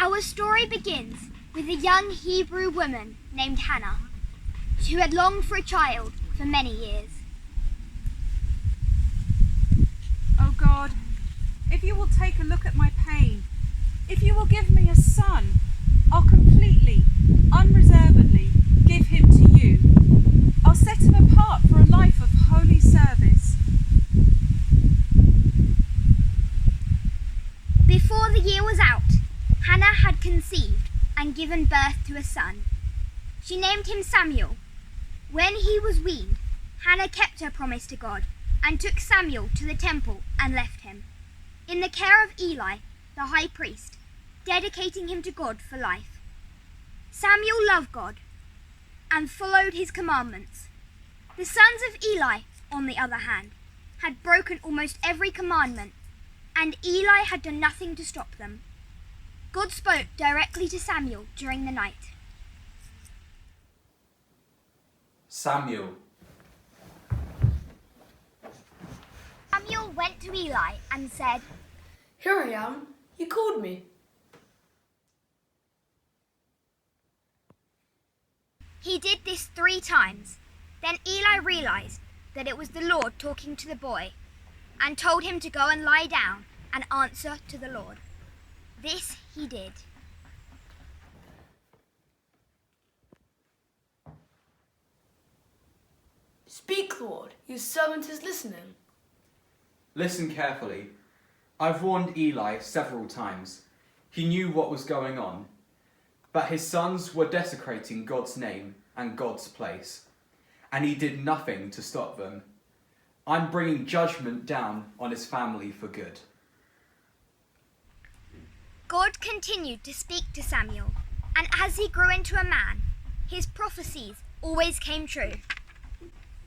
Our story begins with a young Hebrew woman named Hannah, who had longed for a child for many years. Oh God, if you will take a look at my pain, if you will give me a son, I'll completely, unreservedly give him to you. I'll set him apart for a life of holy service. Before the year was out, Hannah had conceived and given birth to a son. She named him Samuel. When he was weaned, Hannah kept her promise to God and took Samuel to the temple and left him, in the care of Eli, the high priest, dedicating him to God for life. Samuel loved God and followed his commandments. The sons of Eli, on the other hand, had broken almost every commandment, and Eli had done nothing to stop them. God spoke directly to Samuel during the night. Samuel. Samuel went to Eli and said, "Here I am. You called me." He did this 3 times. Then Eli realized that it was the Lord talking to the boy and told him to go and lie down and answer to the Lord. This he did. "Speak, Lord. Your servant is listening." Listen carefully. I've warned Eli several times. He knew what was going on, but his sons were desecrating God's name and God's place, and he did nothing to stop them. I'm bringing judgment down on his family for good. God continued to speak to Samuel, and as he grew into a man, his prophecies always came true.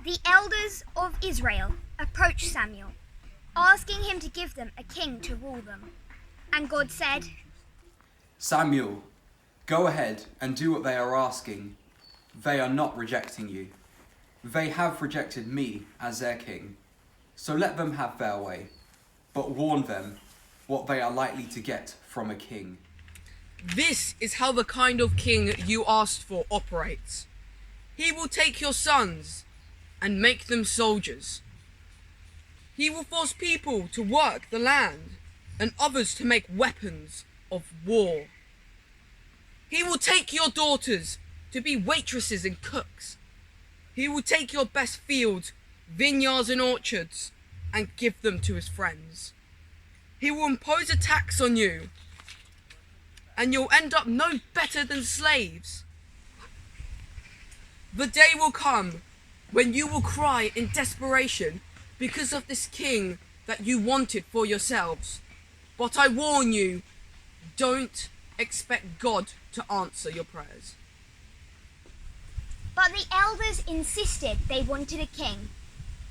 The elders of Israel approached Samuel, asking him to give them a king to rule them. And God said, Samuel, go ahead and do what they are asking. They are not rejecting you. They have rejected me as their king. So let them have their way, but warn them what they are likely to get from a king. This is how the kind of king you asked for operates. He will take your sons and make them soldiers. He will force people to work the land and others to make weapons of war. He will take your daughters to be waitresses and cooks. He will take your best fields, vineyards and orchards and give them to his friends. He will impose a tax on you and you'll end up no better than slaves. The day will come when you will cry in desperation because of this king that you wanted for yourselves. But I warn you, don't expect God to answer your prayers. But the elders insisted they wanted a king,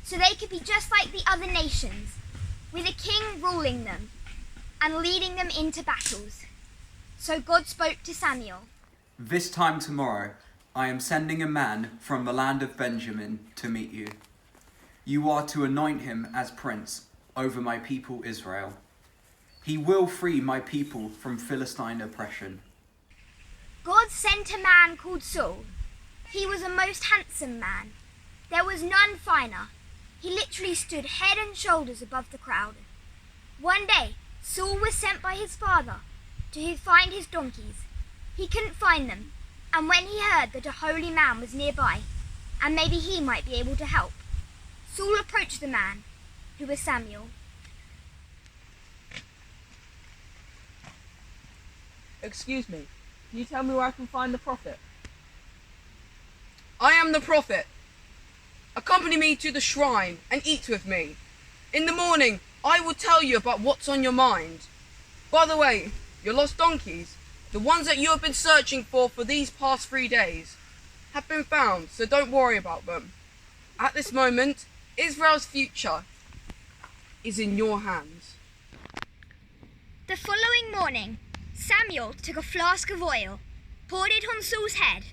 so they could be just like the other nations, with a king ruling them and leading them into battles. So God spoke to Samuel. This time tomorrow, I am sending a man from the land of Benjamin to meet you. You are to anoint him as prince over my people Israel. He will free my people from Philistine oppression. God sent a man called Saul. He was a most handsome man. There was none finer. He literally stood head and shoulders above the crowd. One day, Saul was sent by his father to find his donkeys. He couldn't find them, and when he heard that a holy man was nearby, and maybe he might be able to help, Saul approached the man, who was Samuel. Excuse me, can you tell me where I can find the prophet? I am the prophet. Accompany me to the shrine and eat with me. In the morning, I will tell you about what's on your mind. By the way, your lost donkeys, the ones that you have been searching for these past 3 days, have been found, so don't worry about them. At this moment, Israel's future is in your hands. The following morning, Samuel took a flask of oil, poured it on Saul's head,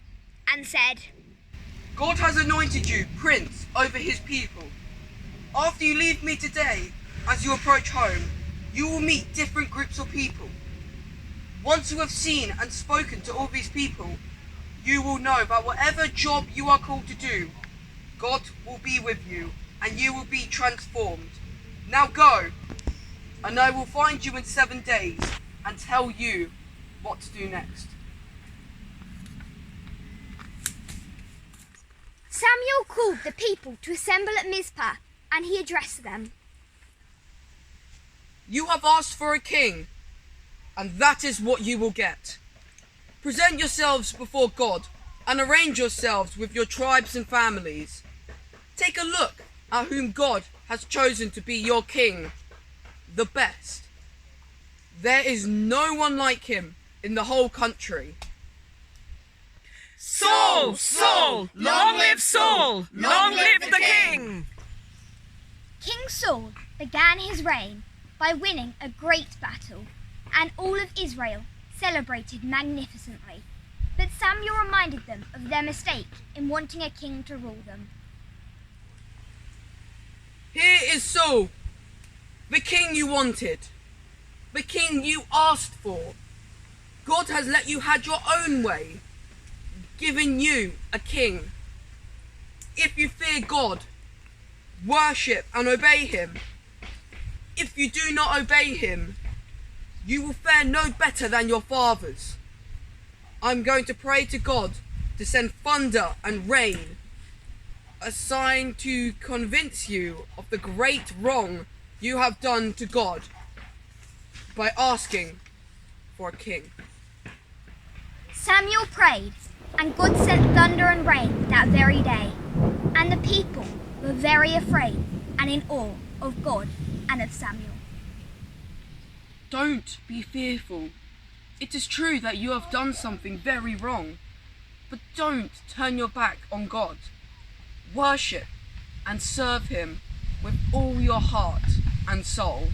and said, God has anointed you prince over his people. After you leave me today, as you approach home, you will meet different groups of people. Once you have seen and spoken to all these people, you will know that whatever job you are called to do, God will be with you and you will be transformed. Now go, and I will find you in 7 days and tell you what to do next. Samuel called the people to assemble at Mizpah, and he addressed them. You have asked for a king, and that is what you will get. Present yourselves before God and arrange yourselves with your tribes and families. Take a look at whom God has chosen to be your king, the best. There is no one like him in the whole country. Saul! Saul! Long live Saul! Long live the king! King Saul began his reign by winning a great battle, and all of Israel celebrated magnificently. But Samuel reminded them of their mistake in wanting a king to rule them. Here is Saul, the king you wanted, the king you asked for. God has let you have your own way, given you a king. If you fear God, worship and obey him. If you do not obey him, you will fare no better than your fathers. I'm going to pray to God to send thunder and rain, a sign to convince you of the great wrong you have done to God by asking for a king. Samuel prayed, and God sent thunder and rain that very day, and the people were very afraid and in awe of God and of Samuel. Don't be fearful. It is true that you have done something very wrong, but don't turn your back on God. Worship and serve him with all your heart and soul.